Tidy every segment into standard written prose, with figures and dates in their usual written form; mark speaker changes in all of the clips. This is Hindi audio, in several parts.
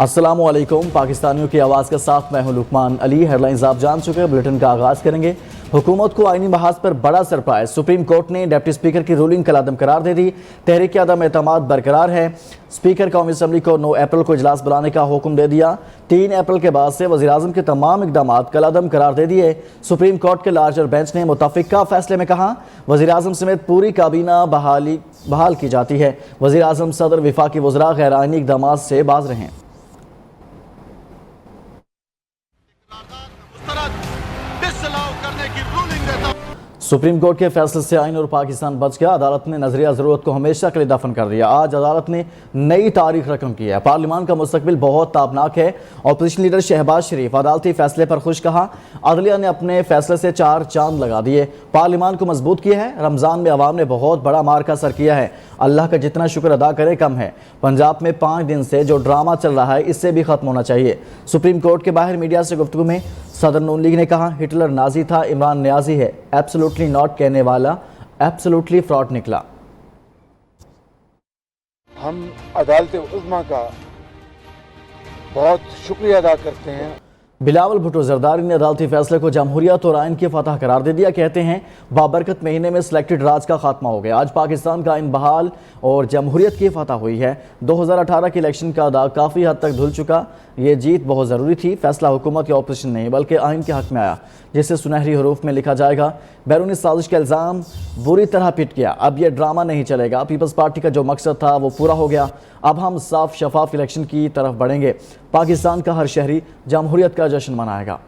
Speaker 1: अस्सलामुअलैकुम। पाकिस्तानियों की आवाज़ के साथ मैं हूं लुकमान अली। हेडलाइंस आप जान चुके हैं, बुलेटिन का आगाज़ करेंगे। हुकूमत को आईनी महाज पर बड़ा सरप्राइज, सुप्रीम कोर्ट ने डिप्टी स्पीकर की रूलिंग कलादम करार दे दी। तहरीक अदम एतमाद बरकरार है। स्पीकर कौमी असम्बली को 9 अप्रैल को इजलास बुलाने का हुक्म दे दिया। 3 अप्रैल के बाद से वज़ीर-ए-आज़म के तमाम इक़दाम कलादम करार दे दिए। सुप्रीम कोर्ट के लार्जर बेंच ने मुतफ़िका फैसले में कहा, वज़ीर-ए-आज़म समेत पूरी काबीना बहाल की जाती है। वज़ीर-ए-आज़म, सदर, वफाकी वज़रा गैर आईनी इक़दाम से बाज रहें। सुप्रीम कोर्ट के फैसले से आइन और पाकिस्तान बच गया। अदालत ने नजरिया ज़रूरत को हमेशा के लिए दफन कर दिया। आज अदालत ने नई तारीख रकम की है। पार्लियामान का मुस्तकबिल बहुत ताबनाक है। अपोजिशन लीडर शहबाज शरीफ अदालती फैसले पर खुश कहा, अदलिया ने अपने फैसले से 4 चांद लगा दिए, पार्लियामान को मजबूत किया है। रमज़ान में अवाम ने बहुत बड़ा मार्का सर किया है। अल्लाह का जितना शुक्र अदा करे कम है। पंजाब में 5 दिन से जो ड्रामा चल रहा है इससे भी खत्म होना चाहिए। सुप्रीम कोर्ट के बाहर मीडिया से गुफ्तगू में सदर नून लीग ने कहा, हिटलर नाजी था, इमरान न्याजी है। एब्सोल्युटली नॉट कहने वाला एब्सोल्युटली फ्रॉड निकला।
Speaker 2: हम अदालत उज़्मा का बहुत शुक्रिया अदा करते हैं।
Speaker 1: बिलावल भुट्टो जरदारी ने अदालती फैसले को जमहूरियत और आइन की फतह करार दे दिया। कहते हैं, बाबरकत महीने में सिलेक्टेड राज का खात्मा हो गया। आज पाकिस्तान का आइन बहाल और जमहूरियत की फतह हुई है। 2018 के इलेक्शन का दाग काफ़ी हद तक धुल चुका। ये जीत बहुत ज़रूरी थी। फैसला हुकूमत या ऑपोजिशन नहीं बल्कि आइन के हक में आया, जिसे सुनहरी हरूफ में लिखा जाएगा। बैरूनी साजिश का इल्ज़ाम बुरी तरह पिट गया। अब यह ड्रामा नहीं चलेगा। पीपल्स पार्टी का जो मकसद था वो पूरा हो गया। अब हम साफ शफाफ इलेक्शन की तरफ बढ़ेंगे। पाकिस्तान का हर शहरी जमहूरियत का जश्न मनाएगा।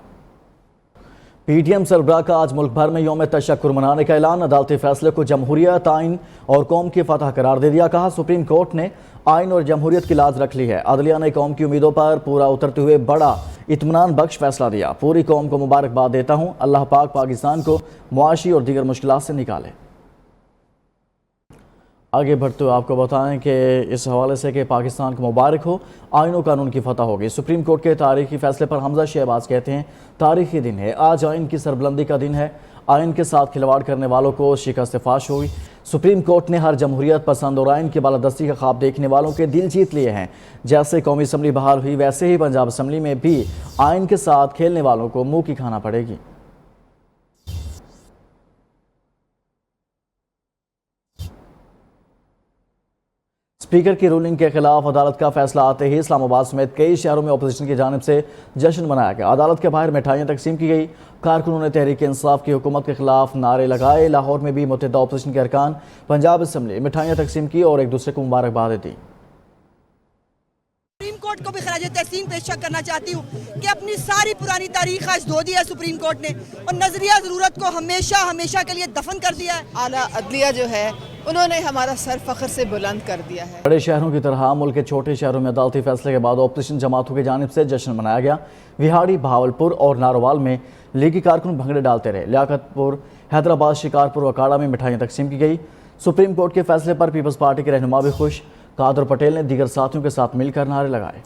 Speaker 1: पीटीएम सरबराह का आज मुल्क भर में यौम तशक्कुर मनाने का ऐलान। अदालती फैसले को जमहूरियत, आइन और कौम की फतह करार दे दिया। कहा, सुप्रीम कोर्ट ने आइन और जमहूरियत की लाज रख ली है। अदलिया ने कौम की उम्मीदों पर पूरा उतरते हुए बड़ा इत्मीनान बख्श फैसला दिया। पूरी कौम को मुबारकबाद देता हूँ। अल्लाह पाक पाकिस्तान को मुआशी और दीगर मुश्किलात से निकाले। आगे बढ़ते हुए आपको बताएं कि इस हवाले से कि पाकिस्तान को मुबारक हो, आइन और कानून की फतह होगी। सुप्रीम कोर्ट के तारीखी फैसले पर हमजा शहबाज कहते हैं, तारीखी दिन है। आज आइन की सरबुलंदी का दिन है। आइन के साथ खिलवाड़ करने वालों को शिकस्त फाश हुई। सुप्रीम कोर्ट ने हर जमहूरियत पसंद और आइन की बालादस्ती का ख्वाब देखने वालों के दिल जीत लिए हैं। जैसे कौमी असम्बली बहाल हुई, वैसे ही पंजाब असम्बली में भी आइन के साथ खेलने वालों को मुंह की खाना पड़ेगी। स्पीकर की रूलिंग के खिलाफ अदालत का फैसला आते ही इस्लामाबाद समेत कई शहरों में अपोजिशन की जानिब से जश्न मनाया गया। अदालत के बाहर मिठाइयाँ तकसीम की गई। कारकुनों ने तहरीक इंसाफ की हुकूमत के खिलाफ नारे लगाए। लाहौर में भी मुतहदा अपोजिशन के अरकान पंजाब असम्बली मिठाइयाँ तकसीम की और एक दूसरे को मुबारकबाद दी।
Speaker 3: सुप्रीम कोर्ट को भी खराज तहसीन पेश करना चाहती हूँ कि अपनी सारी पुरानी तारीख आज धो दिया सुप्रीम कोर्ट ने और नजरिया ज़रूरत को हमेशा हमेशा के लिए दफन कर दिया है।
Speaker 4: आला अदलिया जो है उन्होंने हमारा सर फख्र से बुलंद कर दिया है।
Speaker 1: बड़े शहरों की तरह मुल्क के छोटे शहरों में अदालती फैसले के बाद अपोजिशन जमातों की जानिब से जश्न मनाया गया। विहाड़ी, बहावलपुर और नारोवाल में लीगी कारकुन भंगड़े डालते रहे। लियाकतपुर, हैदराबाद, शिकारपुर और अकाड़ा में मिठाइयाँ तकसीम की गई। सुप्रीम कोर्ट के फैसले पर पीपल्स पार्टी के रहनुमा भी खुश। कादर पटेल ने दीगर साथियों के साथ मिलकर नारे लगाए।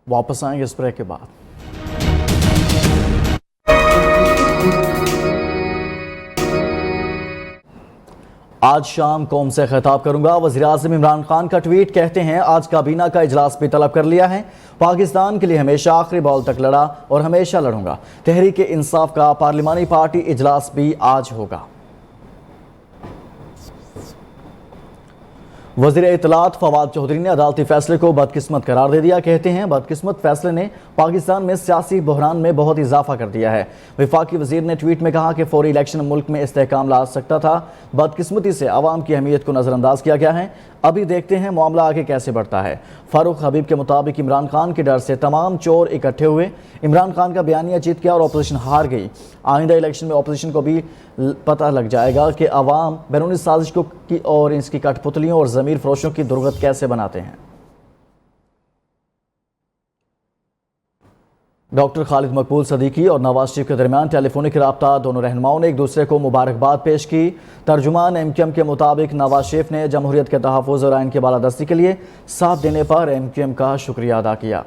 Speaker 1: वापस आएंगे इस ब्रेक के बाद। आज शाम कौम से खिताब करूंगा। वज़ीर-ए-आज़म इमरान खान का ट्वीट। कहते हैं, आज काबीना का इजलास भी तलब कर लिया है। पाकिस्तान के लिए हमेशा आखिरी बॉल तक लड़ा और हमेशा लड़ूंगा। तहरीक इंसाफ का पार्लिमानी पार्टी इजलास भी आज होगा। वज़ीर इत्तलात फवाद चौधरी ने अदालती फैसले को बदकिस्मत करार दे दिया। कहते हैं, बदकिस्मत फैसले ने पाकिस्तान में सियासी बहरान में बहुत इजाफा कर दिया है। वफाकी वज़ीर ने ट्वीट में कहा कि फौरी इलेक्शन मुल्क में इस्तेहकाम ला सकता था। बदकिस्मती से आवाम की अहमियत को नज़रअंदाज किया गया है। अभी देखते हैं मामला आगे कैसे बढ़ता है। फारूक हबीब के मुताबिक इमरान खान के डर से तमाम चोर इकट्ठे हुए। इमरान खान का बयानिया जीत गया और अपोजिशन हार गई। आइंदा इलेक्शन में अपोजिशन को भी पता लग जाएगा कि अवाम बैरूनी साजिश को और इसकी कठपुतलियों और ज़मीर अमीर फरोशों की दुर्गत कैसे बनाते हैं। डॉक्टर खालिद मकबूल सदीकी और नवाज शरीफ के दरमियान टेलीफोनिक रब्ता, दोनों रहनुमाओं ने एक दूसरे को मुबारकबाद पेश की। तर्जुमान MQM के मुताबिक नवाज शरीफ ने जमहूरियत के तहफ़्फ़ुज़ और आइन की बालादस्ती के लिए साथ देने पर MQM का शुक्रिया अदा किया।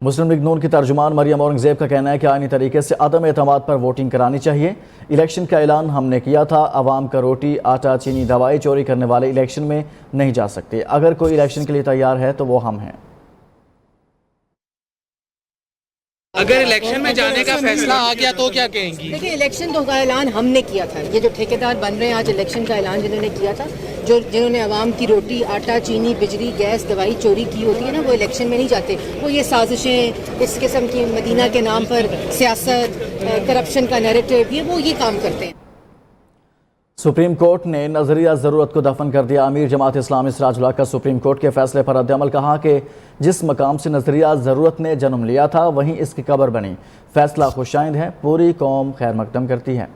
Speaker 1: मुस्लिम लीग नून की तर्जुमान मरियम औरंगजेब का कहना है कि आईनी तरीके से अदम एतमाद पर वोटिंग करानी चाहिए। इलेक्शन का ऐलान हमने किया था, अवाम का रोटी आटा चीनी दवाई चोरी करने वाले इलेक्शन में नहीं जा सकते। अगर कोई इलेक्शन के लिए तैयार है तो वो हम हैं।
Speaker 5: अगर इलेक्शन में जाने का फैसला आ गया तो क्या कहेंगी?
Speaker 4: देखिए, इलेक्शन तो का ऐलान हमने किया था। ये जो ठेकेदार बन रहे हैं आज, इलेक्शन का ऐलान जिन्होंने किया था, जिन्होंने आवाम की रोटी आटा चीनी बिजली गैस दवाई चोरी की होती है ना, वो इलेक्शन में नहीं जाते। वो ये साजिशें, इस किस्म की मदीना के नाम पर सियासत, करप्शन का नैरेटिव, ये वो ये काम करते हैं।
Speaker 1: सुप्रीम कोर्ट ने नजरिया ज़रूरत को दफन कर दिया। अमीर जमात इस्लामी सिराजुल हक का सुप्रीम कोर्ट के फैसले पर रद्द-ए-अमल, कहा कि जिस मकाम से नजरिया ज़रूरत ने जन्म लिया था वहीं इसकी कब्र बनी। फैसला खुशाइंद है, पूरी कौम खैर मकदम करती है।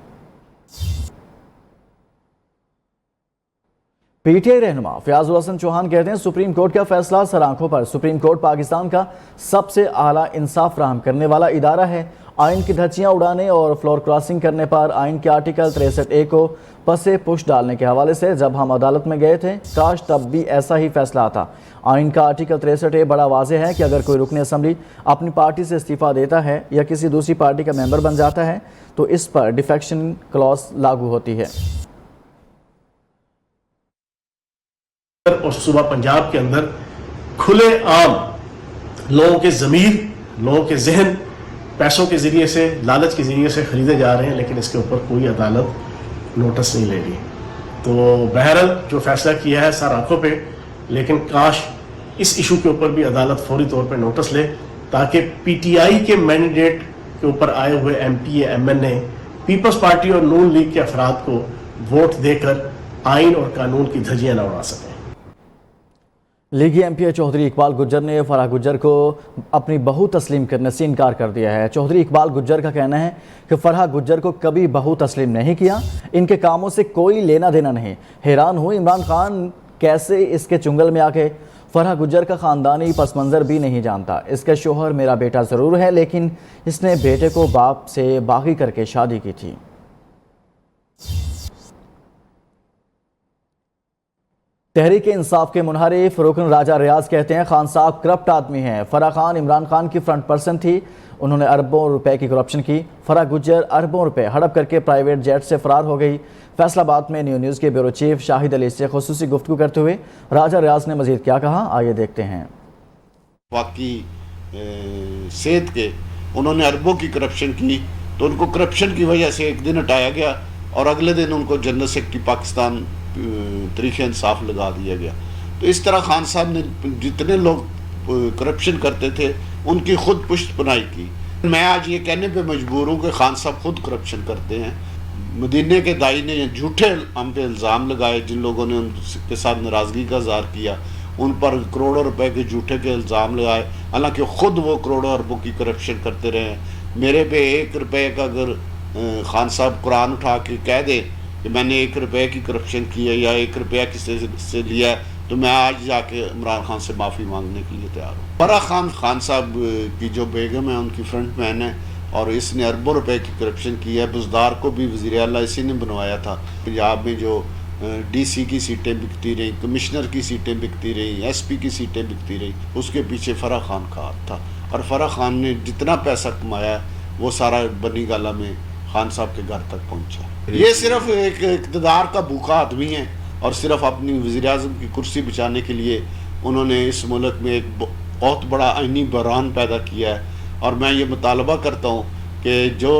Speaker 1: PTI रहनुमा फयाजुल हसन चौहान कहते हैं सुप्रीम कोर्ट का फैसला सर आंखों पर। सुप्रीम कोर्ट पाकिस्तान का सबसे आला इंसाफ फराहम करने वाला इदारा है। आइन की धज्जियां उड़ाने और फ्लोर क्रॉसिंग करने पर आइन के आर्टिकल 63A को पसे पुश डालने के हवाले से जब हम अदालत में गए थे, काश तब भी ऐसा ही फैसला आता। आइन का आर्टिकल 63A बड़ा वाज़ेह है कि अगर कोई रुकन असम्बली अपनी पार्टी से इस्तीफ़ा देता है या किसी दूसरी पार्टी का मेंबर बन जाता है तो इस पर डिफेक्शन क्लॉज लागू होती है।
Speaker 6: और सुबह पंजाब के अंदर खुले आम लोगों के ज़मीर, लोगों के जहन पैसों के ज़रिए से, लालच के ज़रिए से ख़रीदे जा रहे हैं, लेकिन इसके ऊपर कोई अदालत नोटिस नहीं ले रही। तो बहरहाल जो फैसला किया है सर आंखों पे, लेकिन काश इस इशू के ऊपर भी अदालत फौरी तौर पे नोटिस ले ताकि PTI के मैंडेट के ऊपर आए हुए MP, MNA, पीपल्स पार्टी और नून लीग के अफराद को वोट देकर आइन और कानून की धज्जियां न उड़ा सकें।
Speaker 1: लीगी MP चौधरी इकबाल गुज्जर ने फराह गुज्जर को अपनी बहू तस्लीम करने से इनकार कर दिया है। चौधरी इकबाल गुज्जर का कहना है कि फराह गुज्जर को कभी बहू तस्लीम नहीं किया, इनके कामों से कोई लेना देना नहीं। हैरान हूँ इमरान खान कैसे इसके चुंगल में आके। फराह गुज्जर का ख़ानदानी पस मंज़र भी नहीं जानता। इसका शोहर मेरा बेटा ज़रूर है, लेकिन इसने बेटे को बाप से बागी करके शादी की थी। तहरीक इंसाफ के मुनहरिफ रुकन राजा रियाज कहते हैं खान साहब करप्ट आदमी हैं। फराह खान इमरान खान की फ्रंट पर्सन थी, उन्होंने अरबों रुपए की करप्शन की। फराह गुज्जर अरबों रुपए हड़प करके प्राइवेट जेट से फरार हो गई। फैसलाबाद में न्यूज़ के ब्यूरो चीफ शाहिद अली से खुसूसी गुफ्तगू करते हुए राजा रियाज ने मजीद क्या कहा, आइए देखते हैं।
Speaker 7: वाकई सेहत के उन्होंने अरबों की करप्शन की, तो उनको करप्शन की वजह से एक दिन हटाया गया और अगले दिन उनको जनरल सेक्रेटरी पाकिस्तान तरीक़े इंसाफ लगा दिया गया। तो इस तरह खान साहब ने जितने लोग करप्शन करते थे उनकी खुद पुष्ट पुनाई की। मैं आज ये कहने पे मजबूर हूँ कि खान साहब खुद करप्शन करते हैं। मदीने के दाई ने झूठे हम पे इल्ज़ाम लगाए, जिन लोगों ने उनके साथ नाराज़गी का इज़हार किया, उन पर करोड़ों रुपए के झूठे के इल्ज़ाम लगाए, हालांकि ख़ुद वो करोड़ों अरबों की करप्शन करते रहे हैं। मेरे पे 1 रुपये का अगर खान साहब कुरान उठा के कह दे कि मैंने 1 रुपये की करप्शन की है या 1 रुपया किसी से लिया है, तो मैं आज जाके इमरान खान से माफ़ी मांगने के लिए तैयार हूँ। फराह खान साहब की जो बेगम है उनकी फ्रंट मैन है और इसने अरबों रुपए की करप्शन की है। बुज़दार को भी वज़ीर आला इसी ने बनवाया था। पंजाब में जो DC की सीटें बिकती रही, कमिश्नर की सीटें बिकती रही, SP की सीटें बिकती रही, उसके पीछे फराह खान का हाथ था। और फराह खान ने जितना पैसा कमाया वो सारा बनी गाला में खान साहब के घर तक पहुँचा। ये सिर्फ एक इक़्तिदार का भूखा आदमी है और सिर्फ अपनी वज़ीर-ए-आज़म की कुर्सी बचाने के लिए उन्होंने इस मुल्क में एक बहुत बड़ा आइनी बहरान पैदा किया है। और मैं ये मुतालबा करता हूँ कि जो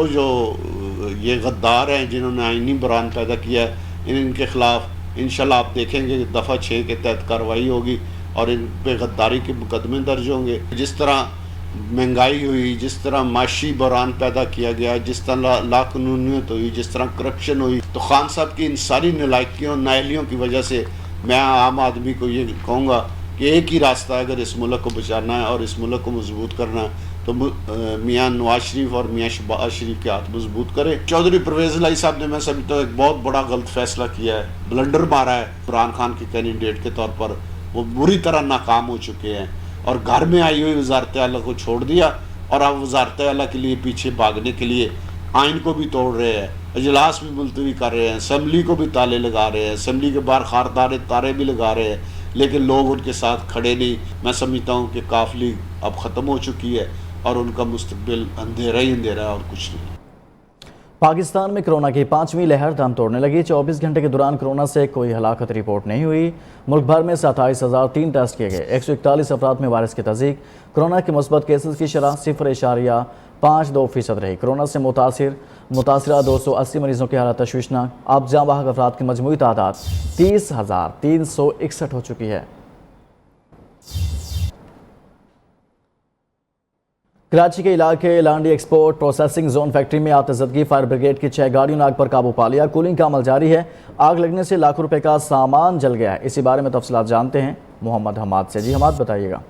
Speaker 7: ये गद्दार हैं जिन्होंने आइनी बहरान पैदा किया है, इनके ख़िलाफ़ इंशाल्लाह आप देखेंगे दफ़ा 6 के तहत कार्रवाई होगी और इन पे गद्दारी के मुकदमे दर्ज होंगे। जिस तरह महंगाई हुई, जिस तरह माशी बहरान पैदा किया गया, जिस तरह लाकानूनियत हुई, जिस तरह करप्शन हुई, तो खान साहब की इन सारी नालायकियों नाअहलियों की वजह से मैं आम आदमी को ये कहूँगा कि एक ही रास्ता है अगर इस मुल्क को बचाना है और इस मुल्क को मजबूत करना है तो मियाँ नवाज शरीफ और मियाँ शहबाज शरीफ के हाथ मजबूत करे। चौधरी परवेज इलाही साहब ने मैं समझता हूँ एक बहुत बड़ा गलत फैसला किया है, ब्लंडर मारा है। इमरान खान के कैंडिडेट के तौर पर वो बुरी तरह नाकाम हो चुके हैं और घर में आई हुई वजारत आला को छोड़ दिया और अब वजारत आला के लिए पीछे भागने के लिए आइन को भी तोड़ रहे हैं, इजलास भी मुलतवी कर रहे हैं, असम्बली को भी ताले लगा रहे हैं, असम्बली के बाहर खारदार तारे भी लगा रहे हैं, लेकिन लोग उनके साथ खड़े नहीं। मैं समझता हूँ कि काफिली अब ख़त्म हो चुकी है और उनका मुस्तकबिल अंधेरा ही अंधेरा है और कुछ नहीं।
Speaker 1: पाकिस्तान में कोरोना की 5वीं लहर दम तोड़ने लगी। 24 घंटे के दौरान कोरोना से कोई हलाकत रिपोर्ट नहीं हुई। मुल्क भर में 27,003 टेस्ट किए गए। 141 अफराद में वायरस की तस्दीक। कोरोना के मुस्बत केसेस की शरह 0.52% रही। कोरोना से मुतासिरा 280 मरीजों की हालत तशवीशनाक। अब जाँ बहक अफराद की मजमूई तादाद 30,361 हो चुकी है। कराची के इलाके Landhi export processing zone factory में आतिशदगी। फायर ब्रिगेड की 6 गाड़ियों ने आग पर काबू पा लिया। कूलिंग का अमल जारी है। आग लगने से लाखों रुपए का सामान जल गया है। इसी बारे में तफसीलात जानते हैं मोहम्मद हमाद से। जी हमाद, बताइएगा।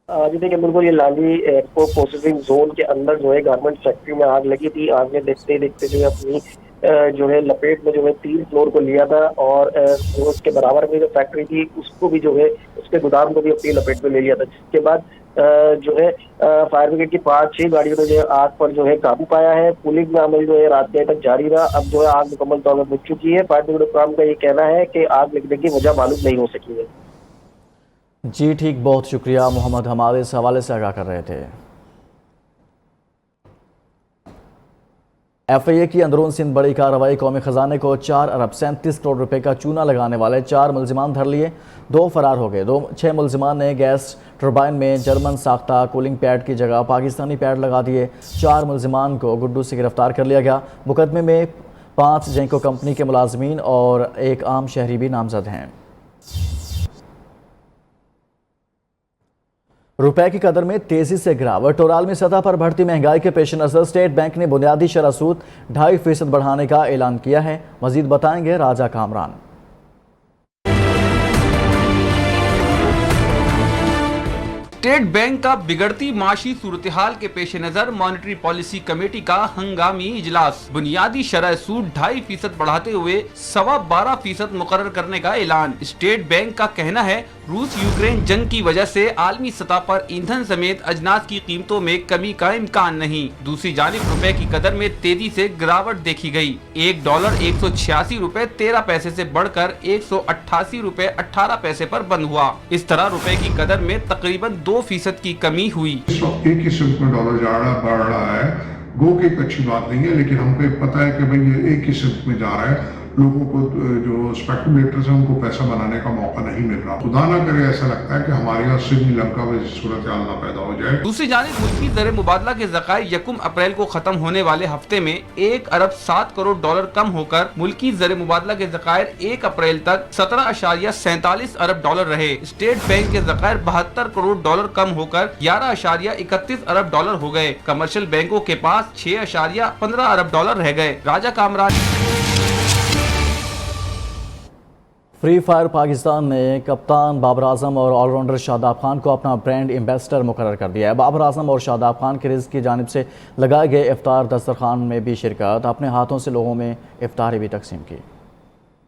Speaker 8: जी देखिए, बिल्कुल ये लांडी एक्सपोर्ट प्रोसेसिंग जोन के अंदर जो है गारमेंट फैक्ट्री में आग लगी थी। आग में देखते देखते जो है अपनी जो है लपेट में जो है 3 फ्लोर को लिया था और उसके बराबर में जो फैक्ट्री थी उसको भी जो है उसके गोदाम को भी अपनी लपेट में ले लिया था। जिसके बाद जो है फायर ब्रिगेड की 5-6 गाड़ियों ने जो है आग पर जो है काबू पाया है। पुलिस का अमल जो है रात देर तक जारी रहा। अब जो है आग मुकम्मल तौर पर बुझ चुकी है। फायर ब्रिगेड हुक्काम का ये कहना है कि आग लगने की वजह मालूम नहीं हो सकी है।
Speaker 1: जी ठीक, बहुत शुक्रिया मोहम्मद हमारे इस हवाले से आगाह कर रहे थे। FIA की अंदरून सिंध बड़ी कार्रवाई। कौमी खजाने को 4 अरब 37 करोड़ रुपए का चूना लगाने वाले 4 मुलजिमान धर लिए। 2 फरार हो गए। 6 मुलजिमान ने गैस टर्बाइन में जर्मन साख्ता कूलिंग पैड की जगह पाकिस्तानी पैड लगा दिए। 4 मुलजिमान को गुड्डू से गिरफ्तार कर लिया गया। मुकदमे में 5 जेंको कंपनी के मुलाजमीन और 1 आम शहरी भी नामजद हैं। रुपए की कदर में तेजी से गिरावट और आलमी सतह पर बढ़ती महंगाई के पेश नजर स्टेट बैंक ने बुनियादी शरह सूद 2.5% बढ़ाने का ऐलान किया है। मजीद बताएंगे राजा कामरान।
Speaker 9: स्टेट बैंक का बिगड़ती माशी सूरत हाल के पेश नजर मॉनेटरी पॉलिसी कमेटी का हंगामी इजलास। बुनियादी शरह सूद 2.5% बढ़ाते हुए 12.25% मुकर्रर करने का ऐलान। स्टेट बैंक का कहना है रूस यूक्रेन जंग की वजह से आलमी सतह पर ईंधन समेत अजनास की कीमतों में कमी का इम्कान नहीं। दूसरी जानिब रुपए की कदर में तेजी से गिरावट देखी गई। $1 186 रुपए 13 पैसे से बढ़कर 188 रुपए 18 पैसे पर बंद हुआ। इस तरह रुपए की कदर में तकरीबन 2% की कमी हुई।
Speaker 10: एक ही सिमत में डॉलर बढ़ रहा है, गो की एक अच्छी बात नहीं है, लेकिन हमको पता है कि भाई ये एक ही सिमत में जा रहा है। लोगों को जो स्पेकुलेटर्स हैं उनको पैसा बनाने का मौका नहीं मिल रहा। खुदा ना करे ऐसा लगता है कि हमारे यहाँ श्रीलंका में सूरत हाल ना पैदा हो जाए।
Speaker 9: दूसरी जानिब मुल्की ज़र मुबादला के ज़खायर 1 अप्रैल को खत्म होने वाले हफ्ते में 1 अरब 7 करोड़ डॉलर कम होकर मुल्की ज़र मुबादला के ज़खायर 1 अप्रैल तक 17.47 अरब डॉलर रहे। स्टेट बैंक के ज़खायर 72 करोड़ डॉलर कम होकर 11.31 अरब डॉलर हो गए। कमर्शियल बैंकों के पास 6.15 अरब डॉलर रह गए। राजा कामरान।
Speaker 1: फ्री फायर पाकिस्तान ने कप्तान बाबर आजम और ऑलराउंडर शादाब खान को अपना ब्रांड एम्बेसडर मुकर्रर कर दिया है। बाबर आजम और शादाब खान के रिज़्क़ की जानिब से लगाए गए इफ्तार दस्तरखान में भी शिरकत। अपने हाथों से लोगों में इफ्तारी भी तकसीम की।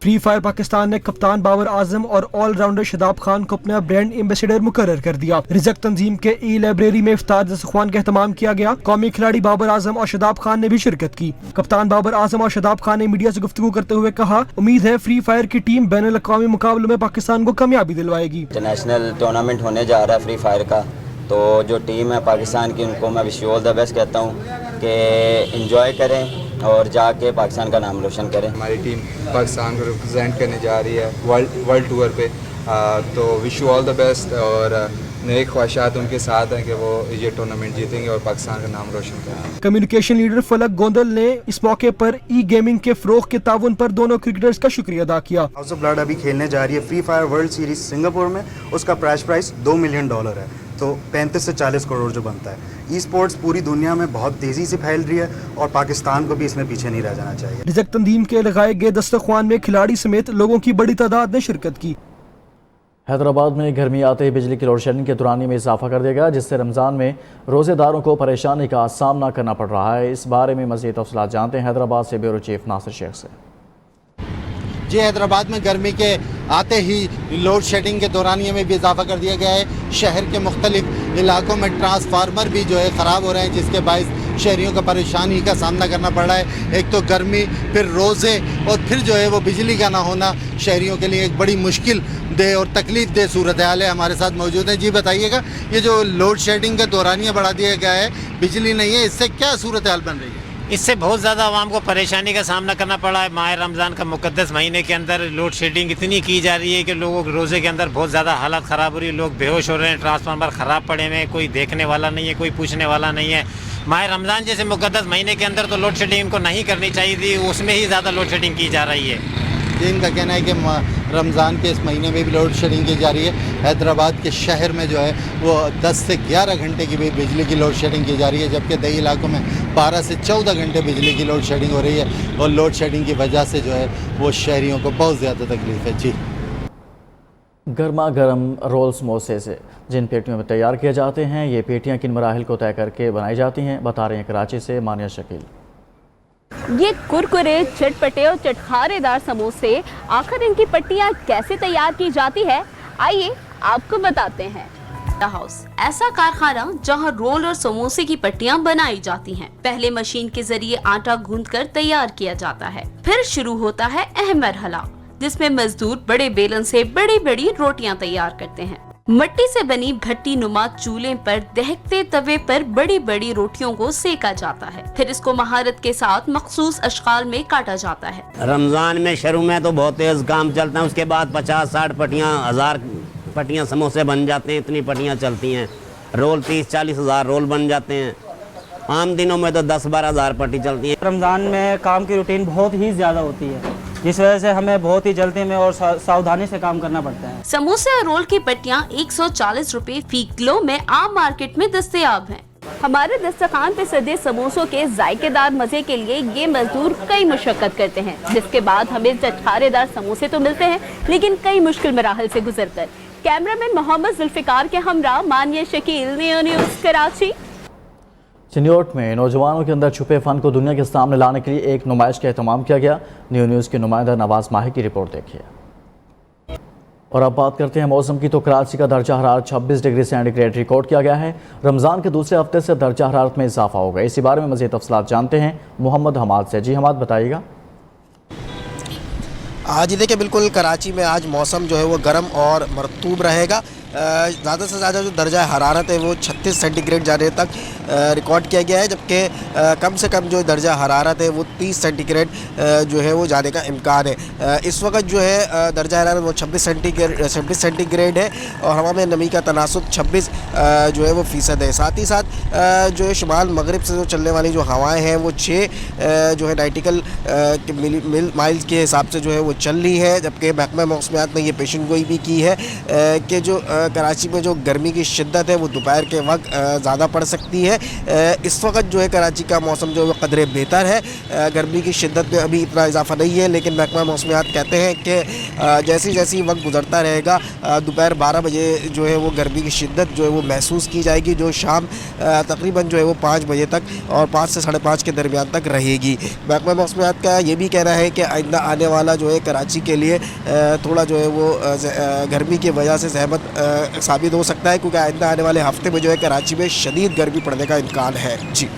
Speaker 11: फ्री फायर पाकिस्तान ने कप्तान बाबर आजम और ऑलराउंडर शादाब खान को अपना ब्रांड एम्बेसडर मुकर्रर कर दिया। रिज़्क़ तंजीम के लाइब्रेरी में इफ्तार दस्तरखान का एहतमाम किया गया। कौमी खिलाड़ी बाबर आजम और शादाब खान ने भी शिरकत की। कप्तान बाबर आजम और शादाब खान ने मीडिया से गुफ्तगू करते हुए कहा, उम्मीद है फ्री फायर की टीम बैनुल अक़वामी मुकाबलों में पाकिस्तान को कामयाबी दिलवाएगी।
Speaker 12: इंटरनेशनल टूर्नामेंट होने जा रहा है फ्री फायर का, तो जो टीम है पाकिस्तान की उनको मैं wish you all the best कहता हूँ कि एंजॉय करें और जाके पाकिस्तान का नाम रोशन करें।
Speaker 13: हमारी टीम पाकिस्तान को रिप्रेजेंट करने जा रही है वर्ल्ड टूर पे, तो wish you all the best और नेक ख्वाहिशात उनके साथ हैं कि वो ये टूर्नामेंट जीतेंगे और पाकिस्तान का नाम रोशन करेंगे।
Speaker 11: कम्युनिकेशन लीडर फलक गोंदल ने इस मौके पर ई गेमिंग के फ़रोग़ के ताउन पर दोनों क्रिकेटर्स का शुक्रिया अदा किया।
Speaker 14: हाउस ऑफ ब्लड अभी खेलने जा रही है free fire world series Singapore में। उसका प्राइस $2 मिलियन है, तो 35 से 40 करोड़ जो बनता है। ई स्पोर्ट्स पूरी दुनिया में बहुत तेजी से फैल रही है और पाकिस्तान को भी इसमें पीछे नहीं रह जाना चाहिए।
Speaker 11: रिज़्क़ तंजीम के लगाए गए दस्तरखान में खिलाड़ी समेत लोगों की बड़ी तादाद ने शिरकत की।
Speaker 1: हैदराबाद में गर्मी आते ही बिजली की लोड शेडिंग के दौरान में इजाफा कर दिया गया, जिससे रमज़ान में रोज़ेदारों को परेशानी का सामना करना पड़ रहा है। इस बारे में मज़ीद तफ़सीलात जानते हैं हैदराबाद से ब्यूरो चीफ नासिर शेख से।
Speaker 15: जी, हैदराबाद में गर्मी के आते ही लोड शेडिंग के दौरानिये में भी इजाफा कर दिया गया है। शहर के मुख्तलिफ इलाकों में ट्रांसफार्मर भी जो है ख़राब हो रहे हैं, जिसके बायस शहरियों को परेशानी का सामना करना पड़ रहा है। एक तो गर्मी, फिर रोज़े और फिर जो है वो बिजली का ना होना शहरियों के लिए एक बड़ी मुश्किल दे और तकलीफ दे सूरत हाल है। हमारे साथ मौजूद है। जी बताइएगा, ये जो लोड शेडिंग का दौरानिया बढ़ा दिया गया है, बिजली नहीं है, इससे क्या सूरत हाल बन रही है?
Speaker 16: इससे बहुत ज़्यादा आवाम को परेशानी का सामना करना पड़ा है। माह रमज़ान का मुक़द्दस महीने के अंदर लोड शेडिंग इतनी की जा रही है कि लोगों के रोज़े के अंदर बहुत ज़्यादा हालत ख़राब हो रही है। लोग बेहोश हो रहे हैं, ट्रांसफार्मर ख़राब पड़े हुए हैं, कोई देखने वाला नहीं है, कोई पूछने वाला नहीं है। माह रमज़ान जैसे मुक़द्दस महीने के अंदर तो लोड शेडिंग इनको नहीं करनी चाहिए थी, उसमें ही ज़्यादा लोड शेडिंग की जा रही है।
Speaker 15: इनका कहना है कि रमज़ान के इस महीने में भी लोड शेडिंग की जा रही है। हैदराबाद के शहर में जो है वो 10 से 11 घंटे की भी बिजली की लोड शेडिंग की जा रही है, जबकि कई इलाकों में 12 से 14 घंटे बिजली की लोड शेडिंग हो रही है। और लोड शेडिंग की वजह से जो है वो शहरियों को बहुत ज़्यादा तकलीफ है। जी,
Speaker 1: गर्मा गर्म रोल समोसे से जिन पेटियों में तैयार किए जाते हैं, ये पेटियाँ किन मराहिल को तय करके बनाई जाती हैं, बता रहे हैं कराची से मानिया शकील।
Speaker 17: ये कुरकुरे, चटपटे और चटखारेदार समोसे, आखिर इनकी पट्टियाँ कैसे तैयार की जाती है, आइए आपको बताते हैं।
Speaker 18: हाउस ऐसा कारखाना जहां रोल और समोसे की पट्टियां बनाई जाती हैं। पहले मशीन के जरिए आटा गूंथकर तैयार किया जाता है, फिर शुरू होता है अहम मरहला, जिसमें मजदूर बड़े बेलन से बड़ी बड़ी रोटियां तैयार करते हैं। मिट्टी से बनी भट्टी नुमा चूल्हे पर दहकते तवे पर बड़ी बड़ी रोटियों को सेका जाता है, फिर इसको महारत के साथ मखसूस अशकाल में काटा जाता है।
Speaker 19: रमजान में शुरू में तो बहुत तेज काम चलता है, उसके बाद 50-60 पट्टियाँ, 1000 पट्टियाँ समोसे बन जाते हैं। इतनी पट्टियाँ चलती हैं। रोल 30-40 हज़ार रोल बन जाते हैं। आम दिनों में तो 10-12 हज़ार पट्टी चलती है।
Speaker 20: रमज़ान में काम की रूटीन बहुत ही ज़्यादा होती है, जिस वजह से हमें बहुत ही जल्दी में और सावधानी से काम करना पड़ता है।
Speaker 18: समोसे और रोल की पट्टियाँ 140 रुपए फी किलो में आम मार्केट में दस्तयाब हैं।
Speaker 17: हमारे दस्तरखान पे सजे समोसों के जायकेदार मजे के लिए ये मजदूर कई मुशक्कत करते हैं, जिसके बाद हमें चटखारेदार समोसे तो मिलते हैं, लेकिन कई मुश्किल मराहल से गुजरकर। कैमरामैन मोहम्मद जुल्फिकार के हमरा मानिया शकील, नियो न्यूज़ कराची।
Speaker 1: चिन्योट में नौजवानों के अंदर छुपे फ़न को दुनिया के सामने लाने के लिए एक नुमाइश का एहतमाम किया गया। न्यू न्यूज़ के नुमाइंदा नवाज माही की रिपोर्ट देखिए। और अब बात करते हैं मौसम की, तो कराची का दर्जा हरारत 26 डिग्री सेंटीग्रेड रिकॉर्ड किया गया है। रमज़ान के दूसरे हफ्ते से दर्जा हरारत में इजाफा होगा। इसी बारे में मज़ीद तफसीलात जानते हैं मोहम्मद हमाद से। जी हमाद, बताइएगा।
Speaker 21: आज देखिए, बिल्कुल कराची में आज मौसम जो है वो गर्म और मरतूब रहेगा। ज़्यादा से ज़्यादा जो दर्जा हरारत है वो 36 सेंटीग्रेड जाने तक रिकॉर्ड किया गया है, जबकि कम से कम जो दर्जा हरारत है वो 30 सेंटीग्रेड जो है वो जाने का इम्कान है। इस वक्त जो है दर्जा हरारत वो 26 सेंटीग्रेड है और हवा में नमी का तनासुब 26 जो है वो फ़ीसद है। साथ ही साथ जो है शुमाल मगरिब से जो चलने वाली जो हवाएँ हैं वो 6 जो है नाइटिकल माइल्स के हिसाब से जो है वो चल रही है, जबकि महकमा मौसमियात ने ये पेशन गोई भी की है कि जो कराची में जो गर्मी की शिद्दत है वो दोपहर के वक्त ज़्यादा पड़ सकती है। इस वक्त जो है कराची का मौसम जो है कदरे बेहतर है। गर्मी की शिद्दत में अभी इतना इजाफा नहीं है, लेकिन महकमा मौसमियात कहते हैं कि जैसी जैसी वक्त गुजरता रहेगा दोपहर 12 बजे जो है वो गर्मी की शिद्दत जो है वो महसूस की जाएगी, जो शाम तकरीबन जो है वो 5 बजे तक और 5 से 5:30 के दरमियान तक रहेगी। महकमा मौसमियात का ये भी कहना है कि आइंदा आने वाला जो है कराची के लिए थोड़ा जो है वो गर्मी की वजह से ज़हमत साबित हो सकता है, क्योंकि आइंदा आने वाले हफ्ते में जो है कराची में शदीद गर्मी पड़ने का इम्कान है। जी,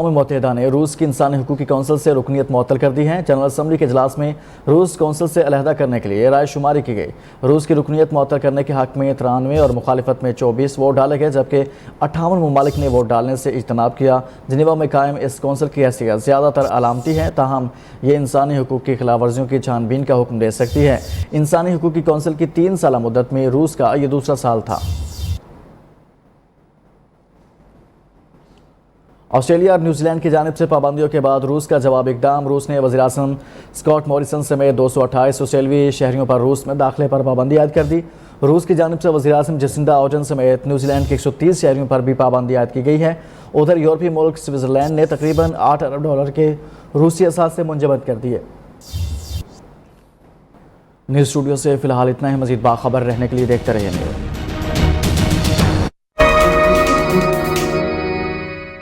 Speaker 1: मुत्तहिदा ने रूस की इंसानी हुकूक की कौंसिल से रुकनीत मुअत्तल कर दी है। जनरल असम्बली के इजलास में रूस कौंसिल से अलहदा करने के लिए राय शुमारी की गई। रूस की रुकनीत मुअत्तल करने के हक़ में 93 और मुखालिफत में 24 वोट डाले गए, जबकि 58 ममालिक ने वोट डालने से इज्तनाब किया। जिनेवा में कायम इस कौंसिल की हैसियत ज़्यादातर अलामती है, ताहम ये इंसानी हुकूक की खिलाफ वर्जियों की छानबीन का हुक्म दे सकती है। इंसानी हुकूक की कौंसिल की 3 साल मुद्दत में रूस का ये दूसरा साल था। ऑस्ट्रेलिया और न्यूजीलैंड की जानिब से पाबंदियों के बाद रूस का जवाब इकदाम। रूस ने वज़ीर-ए-आज़म स्कॉट मॉरिसन समेत 228 ऑस्ट्रेलियाई शहरियों पर रूस में दाखिले पर पाबंदी आयद कर दी। रूस की जानिब से वज़ीर-ए-आज़म जसिंदा आर्डर्न समेत न्यूजीलैंड के 130 शहरियों पर भी पाबंदी आयद की गई है। उधर यूरोपीय मुल्क स्विट्ज़रलैंड ने तकरीबन $8 अरब के रूसी असासे मुंजमद कर दिए। न्यूज़ स्टूडियो से फिलहाल इतना ही। मजीद बाखबर रहने के लिए देखते रहिए।